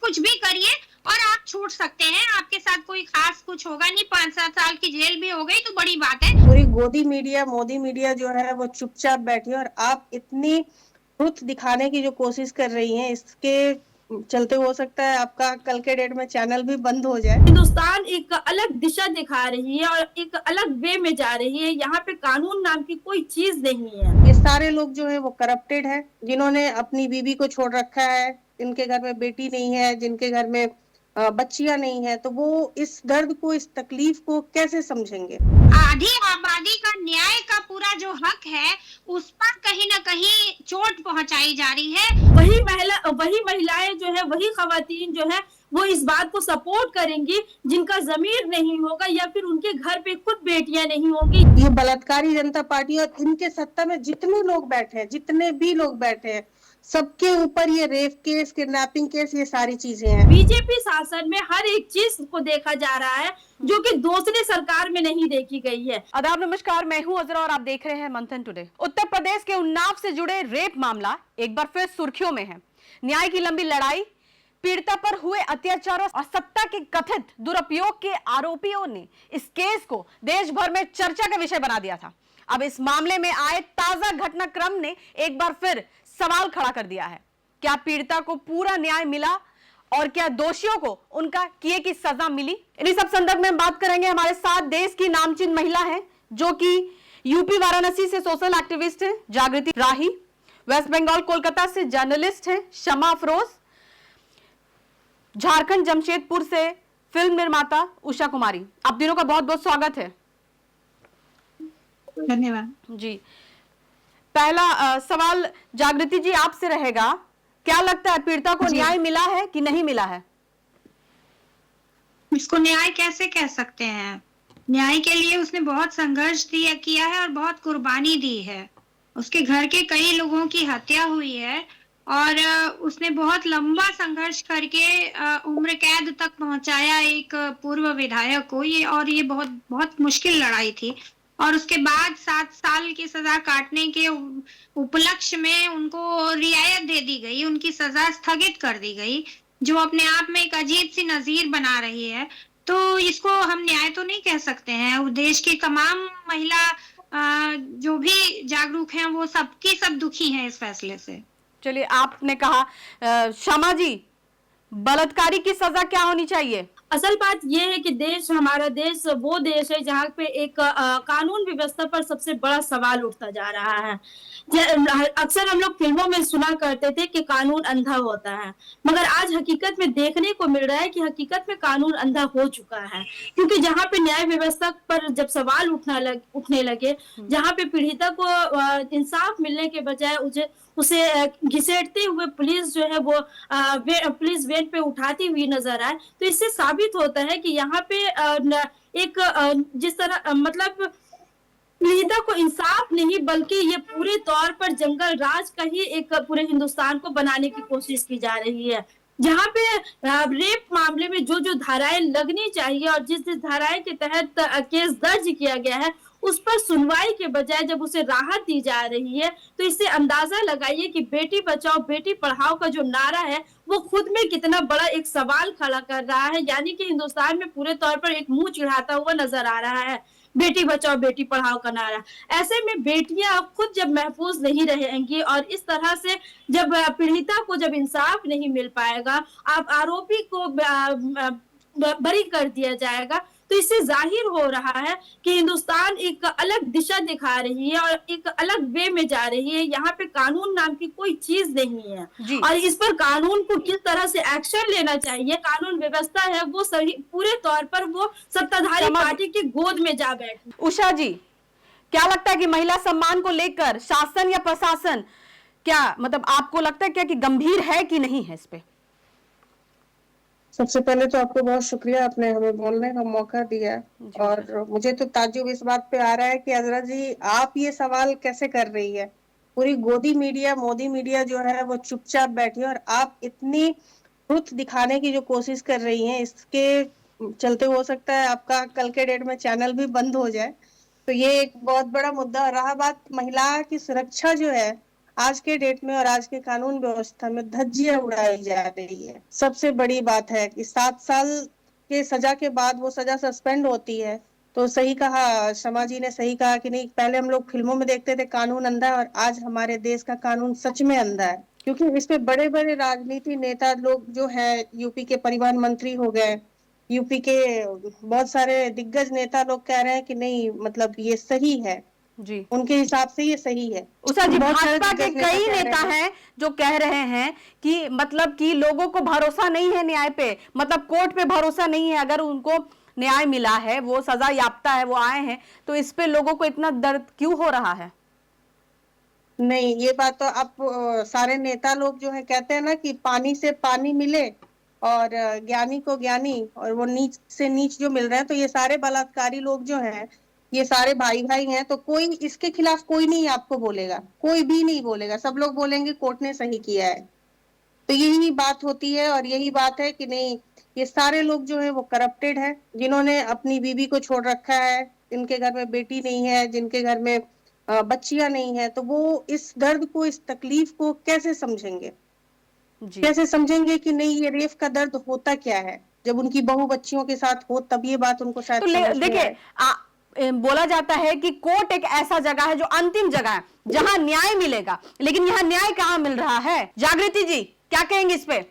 कुछ भी करिए और आप छूट सकते हैं, आपके साथ कोई खास कुछ होगा नहीं, 5-7 साल की जेल भी हो गई तो बड़ी बात है। पूरी गोदी मीडिया, मोदी मीडिया जो है वो चुपचाप बैठी है और आप इतनी ट्रुथ दिखाने की जो कोशिश कर रही हैं, इसके चलते हो सकता है आपका कल के डेट में चैनल भी बंद हो जाए। हिंदुस्तान एक अलग दिशा दिखा रही है और एक अलग वे में जा रही है। यहाँ पे कानून नाम की कोई चीज नहीं है। ये सारे लोग जो है वो करप्टेड है, जिन्होंने अपनी बीवी को छोड़ रखा है, जिनके घर में बेटी नहीं है, जिनके घर में बच्चियां नहीं है, तो वो इस दर्द को, इस तकलीफ को कैसे समझेंगे। आधी आबादी का न्याय का पूरा जो हक है, उस पर कहीं न कहीं चोट पहुँचाई जा रही है। वही महिलाएं जो है, वही खवातीन जो है, वो इस बात को सपोर्ट करेंगी जिनका ज़मीर नहीं होगा या फिर उनके घर पे खुद बेटियां नहीं होंगी। ये बलात्कारी जनता पार्टी और इनके सत्ता में जितने लोग बैठे हैं, जितने भी लोग बैठे हैं, सबके ऊपर ये रेप केस, किडनैपिंग केस, ये सारी चीजें हैं। बीजेपी शासन में हर एक चीज को देखा जा रहा है जो कि दूसरी सरकार में नहीं देखी गई है। आदाब, नमस्कार, मैं हूं अजरा और आप देख रहे हैं मंथन टुडे। उत्तर प्रदेश के उन्नाव से जुड़े रेप मामला एक बार फिर सुर्खियों में है। न्याय की लंबी लड़ाई, पीड़िता पर हुए अत्याचारों और सत्ता के कथित दुरुपयोग के आरोपियों ने इस केस को देश भर में चर्चा का विषय बना दिया था। अब इस मामले में आए ताजा घटनाक्रम ने एक बार फिर सवाल खड़ा कर दिया है। क्या पीड़िता को पूरा न्याय मिला और क्या दोषियों को उनका किए की सजा मिली? इन्हीं सब संदर्भ में बात करेंगे। हमारे साथ देश की नामचीन महिला है जो कि यूपी वाराणसी से सोशल एक्टिविस्ट है जागृति राही, वेस्ट बंगाल कोलकाता से जर्नलिस्ट है शमा अफरोज, झारखंड जमशेदपुर से फिल्म निर्माता उषा कुमारी। आप तीनों का बहुत बहुत स्वागत है। धन्यवाद जी। पहला सवाल जागृति जी आपसे रहेगा, क्या लगता है पीड़िता को न्याय मिला है कि नहीं मिला है? इसको न्याय कैसे कह सकते हैं? न्याय के लिए उसने बहुत संघर्ष किया है और बहुत कुर्बानी दी है। उसके घर के कई लोगों की हत्या हुई है और उसने बहुत लंबा संघर्ष करके उम्र कैद तक पहुंचाया एक पूर्व विधायक को। ये बहुत बहुत मुश्किल लड़ाई थी और उसके बाद 7 साल की सजा काटने के उपलक्ष्य में उनको रियायत दे दी गई, उनकी सजा स्थगित कर दी गई, जो अपने आप में एक अजीब सी नजीर बना रही है। तो इसको हम न्याय तो नहीं कह सकते हैं। देश की तमाम महिला जो भी जागरूक हैं, वो सब दुखी हैं इस फैसले से। चलिए, आपने कहा शमा जी, बलात्कारी की सजा क्या होनी चाहिए? असल बात यह है कि हमारा देश वो देश है जहाँ पे एक कानून व्यवस्था पर सबसे बड़ा सवाल उठता जा रहा है। अक्सर हम लोग फिल्मों में सुना करते थे कि कानून अंधा होता है, मगर आज हकीकत में देखने को मिल रहा है कि हकीकत में कानून अंधा हो चुका है। क्योंकि जहाँ पे न्याय व्यवस्था पर जब सवाल उठने लगे, जहाँ पे पीड़िता को इंसाफ मिलने के बजाय उसे घिसेटते हुए पुलिस जो है वो पुलिस वैन पे उठाती हुई नजर आए, तो इससे साबित होता है कि यहाँ पे एक जिस तरह मतलब पीड़िता को इंसाफ नहीं बल्कि ये पूरे तौर पर जंगल राज का ही एक पूरे हिंदुस्तान को बनाने की कोशिश की जा रही है। जहाँ पे रेप मामले में जो जो धाराएं लगनी चाहिए और जिस जिस धाराएं के तहत केस दर्ज किया गया है, उस पर सुनवाई के बजाय जब उसे राहत दी जा रही है, तो इससे अंदाजा लगाइए कि बेटी बचाओ बेटी पढ़ाओ का जो नारा है वो खुद में कितना बड़ा एक सवाल खड़ा कर रहा है। यानी कि हिंदुस्तान में पूरे तौर पर एक मुंह चिढ़ाता हुआ नजर आ रहा है बेटी बचाओ बेटी पढ़ाओ का नारा। ऐसे में बेटियां खुद जब महफूज नहीं रहेंगी और इस तरह से जब पीड़िता को जब इंसाफ नहीं मिल पाएगा, आप आरोपी को बरी कर दिया जाएगा, तो इससे जाहिर हो रहा है कि हिंदुस्तान एक अलग दिशा दिखा रही है और एक अलग वे में जा रही है। यहाँ पे कानून नाम की कोई चीज नहीं है और इस पर कानून को किस तरह से एक्शन लेना चाहिए, कानून व्यवस्था है वो सही पूरे तौर पर वो सत्ताधारी पार्टी की गोद में जा बैठी। उषा जी, क्या लगता है कि महिला सम्मान को लेकर शासन या प्रशासन क्या मतलब आपको लगता है क्या कि गंभीर है कि नहीं है इस पे? सबसे पहले तो आपको बहुत शुक्रिया, आपने हमें बोलने का मौका दिया। और मुझे तो ताज्जुब इस बात पे आ रहा है कि अजरा जी, आप ये सवाल कैसे कर रही है? पूरी गोदी मीडिया, मोदी मीडिया जो है वो चुपचाप बैठी है और आप इतनी ट्रुथ दिखाने की जो कोशिश कर रही हैं, इसके चलते हो सकता है आपका कल के डेट में चैनल भी बंद हो जाए। तो ये एक बहुत बड़ा मुद्दा रहा। बात महिला की सुरक्षा जो है, आज के डेट में और आज के कानून व्यवस्था में धज्जियां उड़ाई जा रही है। सबसे बड़ी बात है कि 7 साल के सजा के बाद वो सजा सस्पेंड होती है। तो सही कहा शमा जी ने, सही कहा कि नहीं, पहले हम लोग फिल्मों में देखते थे कानून अंधा है, और आज हमारे देश का कानून सच में अंधा है। क्योंकि इस पे बड़े बड़े राजनीति नेता लोग जो है, यूपी के परिवहन मंत्री हो गए, यूपी के बहुत सारे दिग्गज नेता लोग कह रहे हैं कि नहीं, मतलब ये सही है, जी उनके हिसाब से ये सही है। उषा जी, बहुत सारे भाजपा के दिग्गज कई कह नेता रहे हैं जो कह रहे हैं कि मतलब कि लोगों को भरोसा नहीं है न्याय पे, मतलब कोर्ट पे भरोसा नहीं है। अगर उनको न्याय मिला है, वो सजा याफ्ता है, वो आए हैं, तो इस पे लोगों को इतना दर्द क्यों हो रहा है? नहीं, ये बात तो आप सारे नेता लोग जो है कहते हैं ना कि पानी से पानी मिले और ज्ञानी को ज्ञानी, और वो नीच से नीच जो मिल रहे हैं, तो ये सारे बलात्कारी लोग जो हैं, ये सारे भाई भाई हैं। तो कोई इसके खिलाफ कोई नहीं आपको बोलेगा, कोई भी नहीं बोलेगा, सब लोग बोलेंगे कोर्ट ने सही किया है। तो यही बात होती है, और यही बात है कि नहीं, ये सारे लोग जो है वो करप्टेड है, जिन्होंने अपनी बीवी को छोड़ रखा है, जिनके घर में बेटी नहीं है, जिनके घर में बच्चियां नहीं है, तो वो इस दर्द को, इस तकलीफ को कैसे समझेंगे? जी कैसे समझेंगे कि नहीं, ये रेप का दर्द होता क्या है? जब उनकी बहू बच्चियों के साथ हो, तब ये बात उनको शायद तो समझ में देखिए, आए। बोला जाता है कि कोर्ट एक ऐसा जगह है जो अंतिम जगह है जहां न्याय मिलेगा, लेकिन यहाँ न्याय कहाँ मिल रहा है? जागृति जी, क्या कहेंगे इस पे?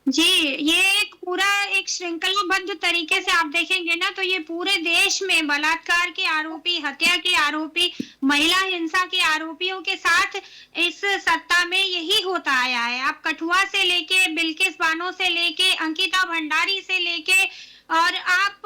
जी, ये एक पूरा एक श्रृंखलाबद्ध तरीके से आप देखेंगे ना, तो ये पूरे देश में बलात्कार के आरोपी, हत्या के आरोपी, महिला हिंसा के आरोपियों के साथ इस सत्ता में यही होता आया है। आप कठुआ से लेके बिल्किस बानो से लेके अंकिता भंडारी से लेके, और आप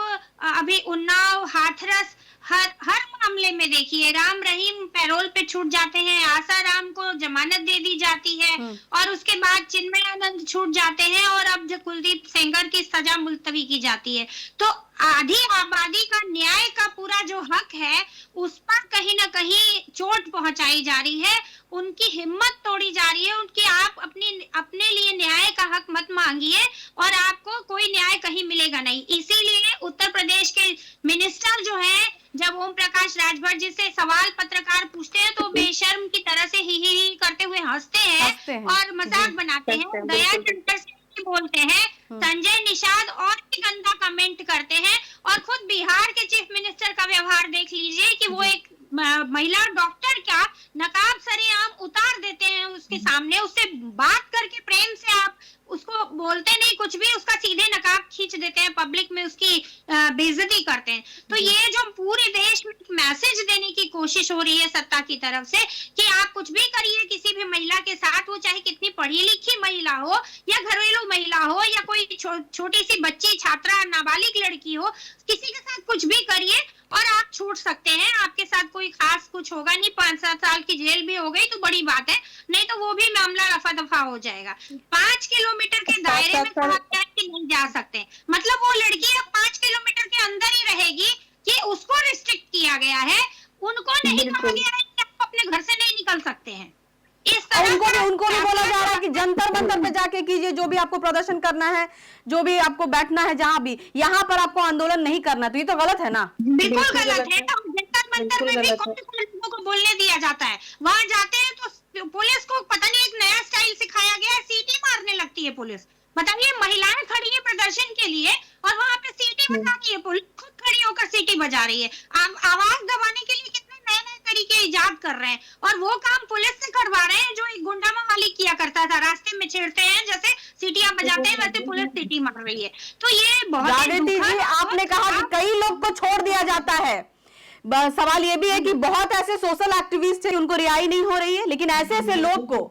अभी उन्नाव, हाथरस, हर मामले में देखिए, राम रहीम पैरोल पे छूट जाते हैं, आसाराम को जमानत दे दी जाती है, और उसके बाद चिन्मय आनंद छूट जाते हैं, और अब जो कुलदीप सेंगर की सजा मुलतवी की जाती है। तो आधी आबादी का न्याय का पूरा जो हक है, उस पर कहीं ना कहीं चोट पहुंचाई जा रही है, उनकी हिम्मत तोड़ी जा रही है, उनकी आप अपने लिए न्याय का हक मत मांगिए, और आपको कोई न्याय कहीं मिलेगा नहीं। इसीलिए उत्तर प्रदेश के मिनिस्टर जो है, जब ओम प्रकाश राजभर जी से सवाल पत्रकार पूछते हैं, तो बेशर्म की तरह से ही करते हुए हंसते हैं और मजाक बनाते हैं, दया टंडन से बोलते हैं, संजय निषाद और भी गंदा कमेंट करते हैं, और खुद बिहार के चीफ मिनिस्टर का व्यवहार देख लीजिए कि वो एक महिला डॉक्टर का नकाब सरेआम उतार देते हैं उसके सामने, उससे बात करके प्रेम से आप उसको बोलते नहीं कुछ भी, उसका सीधे नकाब खींच देते हैं, पब्लिक में उसकी बेइज्जती करते हैं। तो ये जो पूरे देश में मैसेज देने की कोशिश हो रही है सत्ता की तरफ से कि आप कुछ भी करिए किसी भी महिला के साथ, वो चाहे कितनी पढ़ी लिखी महिला हो या घरेलू महिला हो या कोई छोटी सी बच्ची, छात्रा, नाबालिग लड़की हो, किसी के साथ कुछ भी करिए और आप छूट सकते हैं, आपके साथ कोई खास कुछ होगा नहीं, 5-7 साल की जेल भी हो गई तो बड़ी बात है, नहीं तो वो भी मामला रफा दफा हो जाएगा। 5 किलोमीटर के दायरे में कहा गया कि नहीं जा सकते, मतलब वो लड़की अब 5 किलोमीटर के अंदर ही रहेगी कि उसको रिस्ट्रिक्ट किया गया है, उनको नहीं कहा गया है कि आप अपने घर से नहीं निकल सकते हैं। उनको भी बोला जा रहा है कि जंतर मंतर पे जाके कीजिए, जो भी आपको प्रदर्शन करना है, जो भी आपको बैठना है, जहां भी, यहाँ पर आपको आंदोलन नहीं करना। तो ये तो गलत है ना? बिल्कुल गलत है। जंतर मंतर में भी कौन से लोगों को बोलने दिया जाता है? वहां जाते हैं तो पुलिस को पता नहीं एक नया स्टाइल सिखाया गया है, सीटी मारने लगती है पुलिस। बताइए, महिलाएं खड़ी है प्रदर्शन के लिए और वहां पे सीटी बजा रही है, पुलिस खुद खड़ी होकर सीटी बजा रही है। आवाज दबाने के लिए कितने नए नए तरीके इजाद कर रहे हैं, और वो काम पुलिस से करवा रहे हैं जो एक गुंडा मावाली किया करता था, रास्ते में छेड़ते हैं, जैसे सीटियां बजाते हैं वैसे पुलिस सीटी मार रही है। तो ये बहुत जागृति जी, आपने कहा कि कई लोग को छोड़ दिया जाता है, सवाल ये भी है कि बहुत ऐसे सोशल एक्टिविस्ट हैं उनको रिहाई नहीं हो रही है, लेकिन ऐसे ऐसे लोग को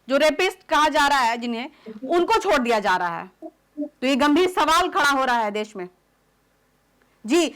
जो रेपिस्ट कहा जा रहा है जिन्हें, उनको छोड़ दिया जा रहा है। तो ये गंभीर सवाल खड़ा हो रहा है देश में। जी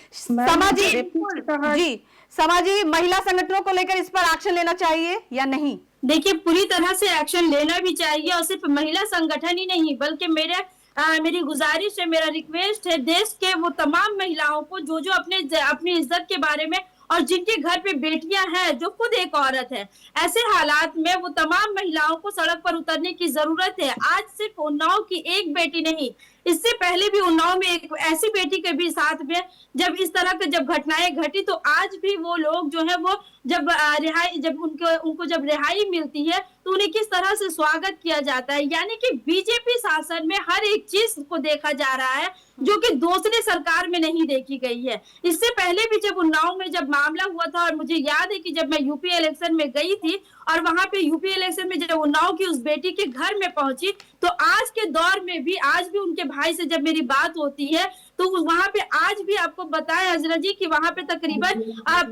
समाजी महिला संगठनों को लेकर इस पर एक्शन लेना चाहिए या नहीं? देखिए, पूरी तरह से एक्शन लेना भी चाहिए, और सिर्फ महिला संगठन ही नहीं बल्कि मेरी गुजारिश है, मेरा रिक्वेस्ट है देश के वो तमाम महिलाओं को जो अपनी इज्जत के बारे में, और जिनके घर पे बेटियां हैं, जो खुद एक औरत है, ऐसे हालात में वो तमाम महिलाओं को सड़क पर उतरने की जरूरत है। आज सिर्फ उन्नाव की एक बेटी नहीं, इससे पहले भी उन्नाव में एक ऐसी बेटी के भी साथ में जब इस तरह के जब घटनाएं घटी, तो आज भी वो लोग जो है वो जब रिहाई जब उनको जब रिहाई मिलती है तो उन्हें किस तरह से स्वागत किया जाता है। यानी कि बीजेपी शासन में हर एक चीज को देखा जा रहा है जो कि दूसरी सरकार में नहीं देखी गई है। इससे पहले भी जब उन्नाव में जब मामला हुआ था, और मुझे याद है कि जब मैं यूपी इलेक्शन में गई थी और वहां पे यूपी इलेक्शन में जब उन्नाव की उस बेटी के घर में पहुंची, तो आज के दौर में भी आज भी उनके भाई से जब मेरी बात होती है तो वहां पे आज भी आपको बताएं हजरत जी कि वहां पे तकरीबन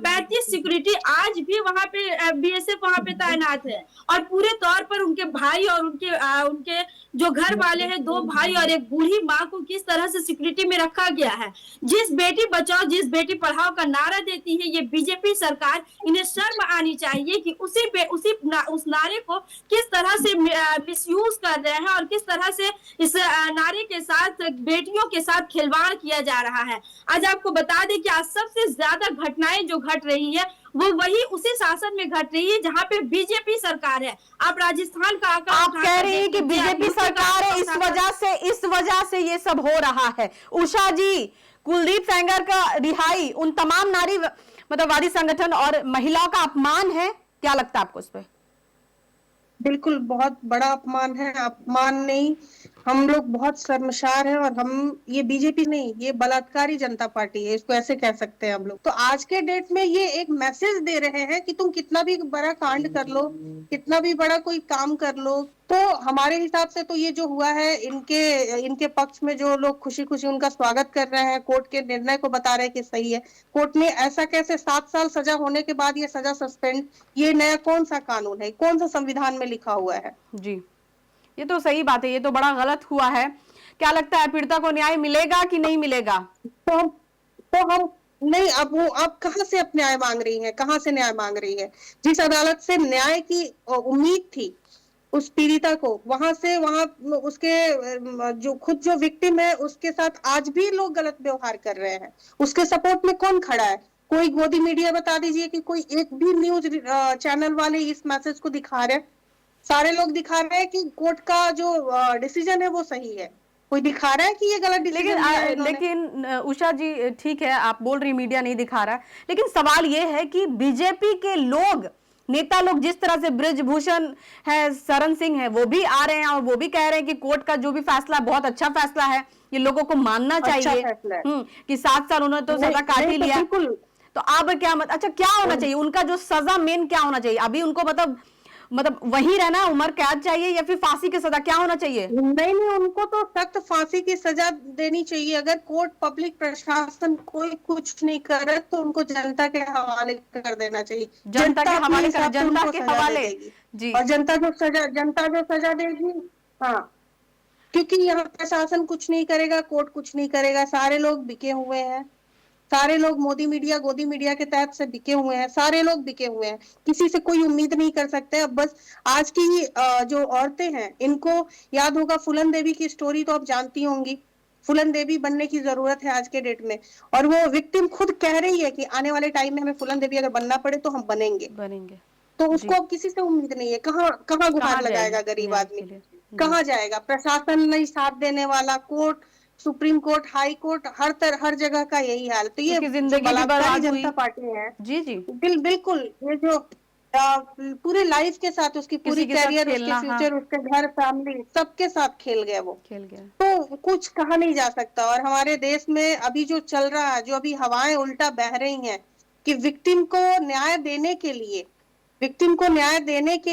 35 सिक्योरिटी आज भी वहां पे बीएसएफ वहां पे तैनात है, और पूरे तौर पर उनके भाई और उनके जो घर वाले हैं, 2 भाई और एक बूढ़ी माँ को किस तरह से सिक्योरिटी में रखा गया है। जिस बेटी बचाओ जिस बेटी पढ़ाओ का नारा देती है ये बीजेपी सरकार, इन्हें शर्म आनी चाहिए कि उस नारे को किस तरह से मिसयूज कर रहे हैं और किस तरह से इस नारे के साथ बेटियों के साथ खिलवाड़ किया जा रहा है। आज आपको बता दें कि आज सबसे ज्यादा घटनाएं जो घट रही है वो वही उसी शासन में घट रही है जहां पे बीजेपी सरकार है। आप राजस्थान का आंकड़ा आप कह रही हैं कि बीजेपी सरकार है, इस वजह से ये सब हो रहा है। उषा जी, कुलदीप सेंगर का रिहाई उन तमाम नारी वादी संगठन और महिलाओं का अपमान है, क्या लगता है आपको इस पे? बिल्कुल, बहुत बड़ा अपमान है। अपमान नहीं, हम लोग बहुत शर्मसार हैं, और हम ये बीजेपी नहीं, ये बलात्कारी जनता पार्टी है, इसको ऐसे कह सकते हैं हम लोग। तो आज के डेट में ये एक मैसेज दे रहे हैं कि तुम कितना भी बड़ा कांड कर लो, कितना भी बड़ा कोई काम कर लो, तो हमारे हिसाब से तो ये जो हुआ है, इनके पक्ष में जो लोग खुशी खुशी उनका स्वागत कर रहे हैं, कोर्ट के निर्णय को बता रहे हैं कि सही है। कोर्ट ने ऐसा कैसे 7 साल सजा होने के बाद ये सजा सस्पेंड, ये नया कौन सा कानून है, कौन सा संविधान में लिखा हुआ है? जी, ये तो सही बात है, ये तो बड़ा गलत हुआ है। क्या लगता है पीड़िता को न्याय मिलेगा कि नहीं मिलेगा? तो हम नहीं, अब कहां से अब न्याय मांग रही है, कहां से न्याय मांग रही है? जिस अदालत से न्याय की उम्मीद थी उस पीड़िता को, वहां उसके जो विक्टिम है उसके साथ आज भी लोग गलत व्यवहार कर रहे हैं। उसके सपोर्ट में कौन खड़ा है? कोई गोदी मीडिया बता दीजिए कि कोई एक भी न्यूज चैनल वाले इस मैसेज को दिखा रहे हैं? सारे लोग दिखा रहे हैं कि कोर्ट का जो डिसीजन है वो सही है, कोई दिखा रहा है कि ये गलत डिसीजन है? लेकिन उषा जी, ठीक है आप बोल रही मीडिया नहीं दिखा रहा है, लेकिन सवाल ये है कि बीजेपी के लोग, नेता लोग, जिस तरह से ब्रिजभूषण है, शरण सिंह है, वो भी आ रहे हैं और वो भी कह रहे हैं कि कोर्ट का जो भी फैसला बहुत अच्छा फैसला है, ये लोगों को मानना चाहिए। कि 7 साल उन्होंने तो सजा काट ही लिया, तो अब क्या अच्छा क्या होना चाहिए उनका जो सजा मेन क्या होना चाहिए? अभी उनको मतलब वहीं रहना, उम्र कैद चाहिए या फिर फांसी की सजा, क्या होना चाहिए? नहीं, उनको तो सख्त फांसी की सजा देनी चाहिए। अगर कोर्ट, पब्लिक प्रशासन कोई कुछ नहीं करे तो उनको जनता के हवाले कर देना चाहिए। जनता के हवाले जी, और जनता जो सजा देगी, हाँ, क्योंकि यहाँ प्रशासन कुछ नहीं करेगा, कोर्ट कुछ नहीं करेगा, सारे लोग बिके हुए हैं, सारे लोग मोदी मीडिया, गोदी मीडिया के तहत से बिके हुए हैं, सारे लोग बिके हुए हैं, किसी से कोई उम्मीद नहीं कर सकते। अब बस आज की जो औरतें हैं, इनको याद होगा फूलन देवी की स्टोरी, तो आप जानती होंगी। फूलन देवी बनने की जरूरत है आज के डेट में, और वो विक्टिम खुद कह रही है कि आने वाले टाइम में हमें फूलन देवी अगर बनना पड़े तो हम बनेंगे। तो उसको अब किसी से उम्मीद नहीं है। कहाँ गुहार लगाएगा गरीब आदमी, कहाँ जाएगा? प्रशासन नहीं साथ देने वाला, court, supreme court, high court, हर जगह का यही हाल। तो ये बलात्कारी जनता पार्टी है। जी, बिल्कुल, ये जो पूरे लाइफ के साथ, उसकी पूरी कैरियर, उसके फ्यूचर, उसके घर, फैमिली, सबके साथ खेल गया। तो कुछ कहा नहीं जा सकता। और हमारे देश में अभी जो चल रहा है, जो अभी हवाएं उल्टा बह रही हैं कि विक्टिम को न्याय देने के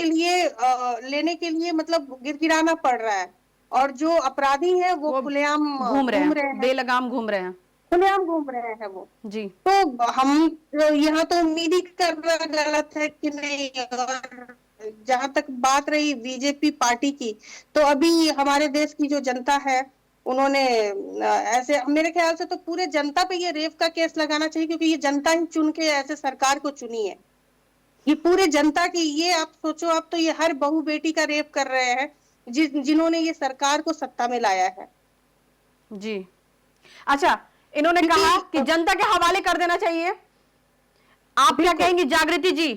लिए लेने के लिए मतलब गिड़गिड़ाना पड़ रहा है, और जो अपराधी है वो खुलेआम घूम रहे हैं, बेलगाम घूम रहे हैं, खुलेआम घूम रहे हैं वो। जी, तो हम यहाँ तो उम्मीद ही करना गलत है कि नहीं। और जहां तक बात रही बीजेपी पार्टी की, तो अभी हमारे देश की जो जनता है, उन्होंने ऐसे, मेरे ख्याल से तो पूरे जनता पे ये रेप का केस लगाना चाहिए, क्योंकि ये जनता ही चुन के ऐसे सरकार को चुनी है। ये पूरे जनता की, ये आप सोचो, आप तो ये हर बहू बेटी का रेप कर रहे हैं जिन्होंने ये सरकार को सत्ता में लाया है। जी, अच्छा, इन्होंने कहा कि जनता के हवाले कर देना चाहिए। आप क्या कहेंगी जागृति जी,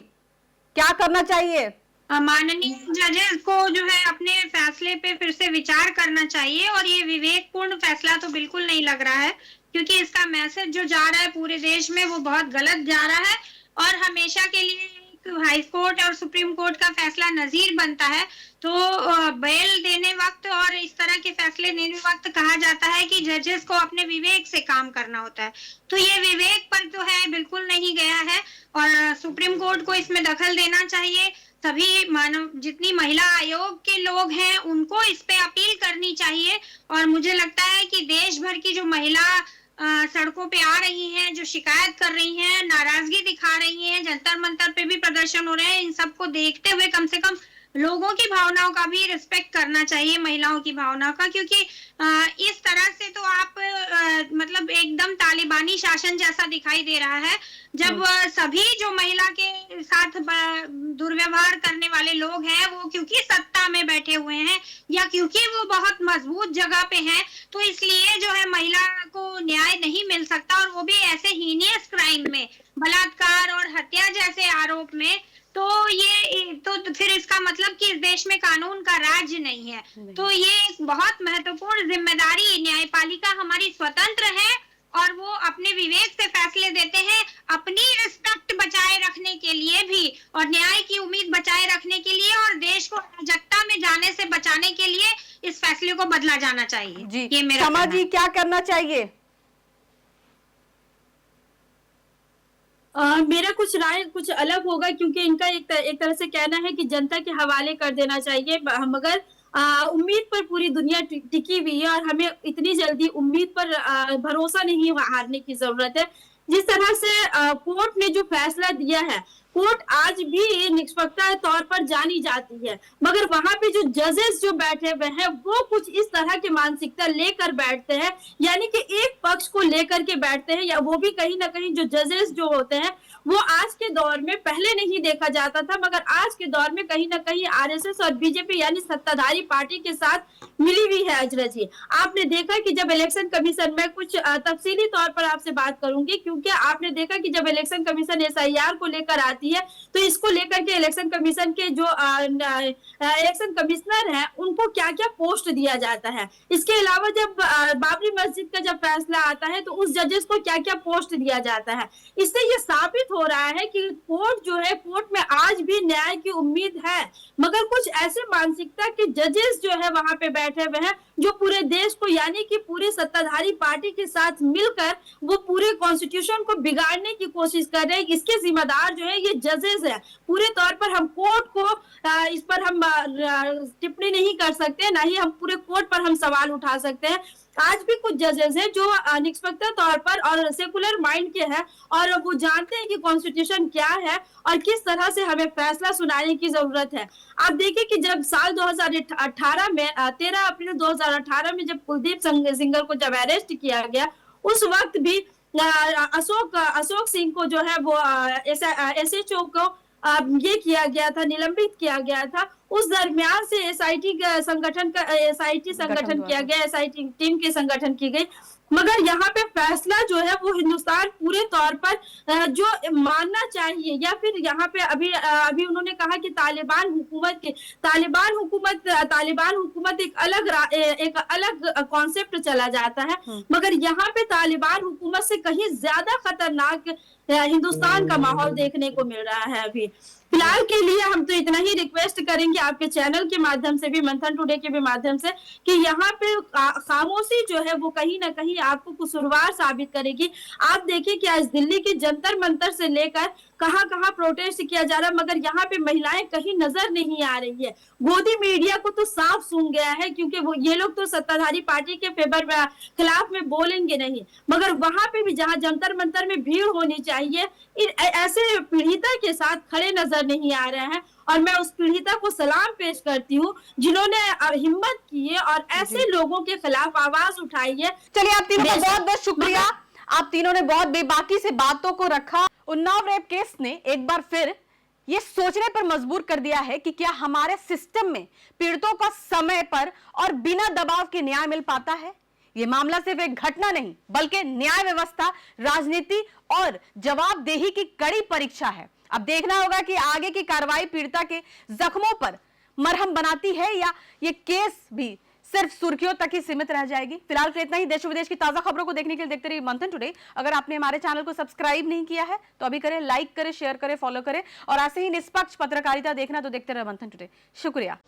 क्या करना चाहिए? माननीय जजेस को जो है अपने फैसले पे फिर से विचार करना चाहिए, और ये विवेकपूर्ण फैसला तो बिल्कुल नहीं लग रहा है, क्योंकि इसका मैसेज जो जा रहा है पूरे देश में वो बहुत गलत जा रहा है। और हमेशा के लिए हाई कोर्ट और सुप्रीम कोर्ट का फैसला नजीर बनता है, तो बेल देने वक्त और इस तरह के फैसले देने वक्त कहा जाता है कि जजेस को अपने विवेक से काम करना होता है, तो ये विवेक पर जो है बिल्कुल नहीं गया है, और सुप्रीम कोर्ट को इसमें दखल देना चाहिए। सभी मानव जितनी महिला आयोग के लोग हैं उनको इस पे अपील करनी चाहिए, और मुझे लगता है कि देश भर की जो महिला सड़कों पे आ रही हैं, जो शिकायत कर रही हैं, नाराजगी दिखा रही हैं, जंतर मंतर पे भी प्रदर्शन हो रहे हैं, इन सबको देखते हुए कम से कम लोगों की भावनाओं का भी रिस्पेक्ट करना चाहिए, महिलाओं की भावनाओं का, क्योंकि इस तरह से तो आप मतलब एकदम तालिबानी शासन जैसा दिखाई दे रहा है, जब सभी जो महिला के साथ दुर्व्यवहार करने वाले लोग हैं वो क्योंकि सत्ता में बैठे हुए हैं या क्योंकि वो बहुत मजबूत जगह पे हैं, तो इसलिए जो है महिला को न्याय नहीं मिल सकता, और वो भी ऐसे हीनियस क्राइम में, बलात्कार और हत्या जैसे आरोप में। तो ये तो फिर इसका मतलब कि इस देश में कानून का राज नहीं है। तो ये एक बहुत महत्वपूर्ण जिम्मेदारी, न्यायपालिका हमारी स्वतंत्र है और वो अपने विवेक से फैसले देते हैं, अपनी रिस्पेक्ट बचाए रखने के लिए भी और न्याय की उम्मीद बचाए रखने के लिए और देश को अराजकता में जाने से बचाने के लिए इस फैसले को बदला जाना चाहिए। जी, ये मेरा शमा जी क्या करना चाहिए? मेरा कुछ राय कुछ अलग होगा, क्योंकि इनका एक तरह से कहना है कि जनता के हवाले कर देना चाहिए, मगर उम्मीद पर पूरी दुनिया टिकी हुई है और हमें इतनी जल्दी उम्मीद पर भरोसा नहीं हारने की जरूरत है। जिस तरह से कोर्ट ने जो फैसला दिया है, कोर्ट आज भी निष्पक्षता तौर पर जानी जाती है, मगर वहां पे जो जजेस जो बैठे हुए हैं वो कुछ इस तरह की मानसिकता लेकर बैठते हैं, यानी कि एक पक्ष को लेकर के बैठते हैं, या वो भी कहीं ना कहीं जो जजेस जो होते हैं वो आज के दौर में पहले नहीं देखा जाता था, मगर आज के दौर में कहीं ना कहीं आरएसएस और बीजेपी यानी सत्ताधारी पार्टी के साथ मिली हुई है। अजरा जी, आपने देखा कि जब इलेक्शन कमीशन में कुछ तफसीली तौर पर आपसे बात करूंगी, क्योंकि आपने देखा कि जब इलेक्शन कमीशन एसआईआर को लेकर आती है तो इसको लेकर के इलेक्शन कमीशन के जो इलेक्शन कमिश्नर है उनको क्या क्या पोस्ट दिया जाता है। इसके अलावा जब बाबरी मस्जिद का जब फैसला आता है तो उस जजेस को क्या क्या पोस्ट दिया जाता है। इससे ये साबित हो रहा है कि कोर्ट जो है, कोर्ट में आज भी न्याय की उम्मीद है, मगर कुछ ऐसे मानसिकता के जजेस जो है वहां पे बैठे हुए हैं जो पूरे देश को यानी कि पूरी सत्ताधारी पार्टी के साथ मिलकर वो पूरे कॉन्स्टिट्यूशन को बिगाड़ने की कोशिश कर रहे हैं। इसके जिम्मेदार जो है ये जजेस है। पूरे तौर पर हम कोर्ट को इस पर हम टिप्पणी नहीं कर सकते, ना ही हम पूरे कोर्ट पर हम सवाल उठा सकते हैं। आज भी कुछ जजेस हैं जो निष्पक्ष तौर पर और सेकुलर माइंड के हैं और वो जानते हैं कि कॉन्स्टिट्यूशन क्या है और किस तरह से हमें फैसला सुनाने की जरूरत है। आप देखिए कि जब साल 2018 में 13 अप्रैल 2018 में जब कुलदीप सेंगर को जब अरेस्ट किया गया, उस वक्त भी अशोक सिंह को जो है वो एसएचओ को ये किया गया था, निलंबित किया गया था। उस दरमियान से एसआईटी संगठन किया गया, एसआईटी टीम की संगठन की गई, मगर यहाँ पे फैसला जो है वो हिंदुस्तान पूरे तौर पर जो मानना चाहिए, या फिर यहाँ पे अभी उन्होंने कहा कि तालिबान हुकूमत एक अलग कॉन्सेप्ट चला जाता है, मगर यहाँ पे तालिबान हुकूमत से कहीं ज्यादा खतरनाक हिंदुस्तान का माहौल देखने को मिल रहा है। अभी फिलहाल के लिए हम तो इतना ही रिक्वेस्ट करेंगे आपके चैनल के माध्यम से भी, मंथन टुडे के भी माध्यम से, कि यहाँ पे खामोशी जो है वो कहीं ना कहीं आपको कसूरवार साबित करेगी। आप देखिए कि आज दिल्ली के जंतर मंतर से लेकर कहाँ कहाँ प्रोटेस्ट किया जा रहा है, मगर यहाँ पे महिलाएं कहीं नजर नहीं आ रही है। गोदी मीडिया को तो साफ सूंघ गया है, क्योंकि वो ये लोग तो सत्ताधारी पार्टी के खिलाफ में बोलेंगे नहीं, मगर वहां पे भी जहाँ जंतर मंतर में भीड़ होनी चाहिए, ऐसे पीड़िता के साथ खड़े नजर नहीं आ रहे हैं। और मैं उस पीड़िता को सलाम पेश करती हूँ जिन्होंने हिम्मत की है और ऐसे लोगों के खिलाफ आवाज उठाई है। चलिए, आप तीनों का बहुत बहुत शुक्रिया। आप तीनों ने बहुत बेबाकी से बातों को रखा। उन्नाव रेप केस ने एक बार फिर ये सोचने पर मजबूर कर दिया है कि क्या हमारे सिस्टम में पीड़ितों का समय पर और बिना दबाव के न्याय मिल पाता है। ये मामला सिर्फ एक घटना नहीं, बल्कि न्याय व्यवस्था, राजनीति और जवाबदेही की कड़ी परीक्षा है। अब देखना होगा कि आगे की कार्रवाई पीड़िता के जख्मों पर मरहम बनाती है या ये केस भी सिर्फ सुर्खियों तक ही सीमित रह जाएगी। फिलहाल के इतना ही। देश विदेश की ताजा खबरों को देखने के लिए देखते रहिए मंथन टुडे। अगर आपने हमारे चैनल को सब्सक्राइब नहीं किया है तो अभी करें, लाइक करें, शेयर करें, फॉलो करें और ऐसे ही निष्पक्ष पत्रकारिता देखना तो देखते रहे मंथन टुडे। शुक्रिया।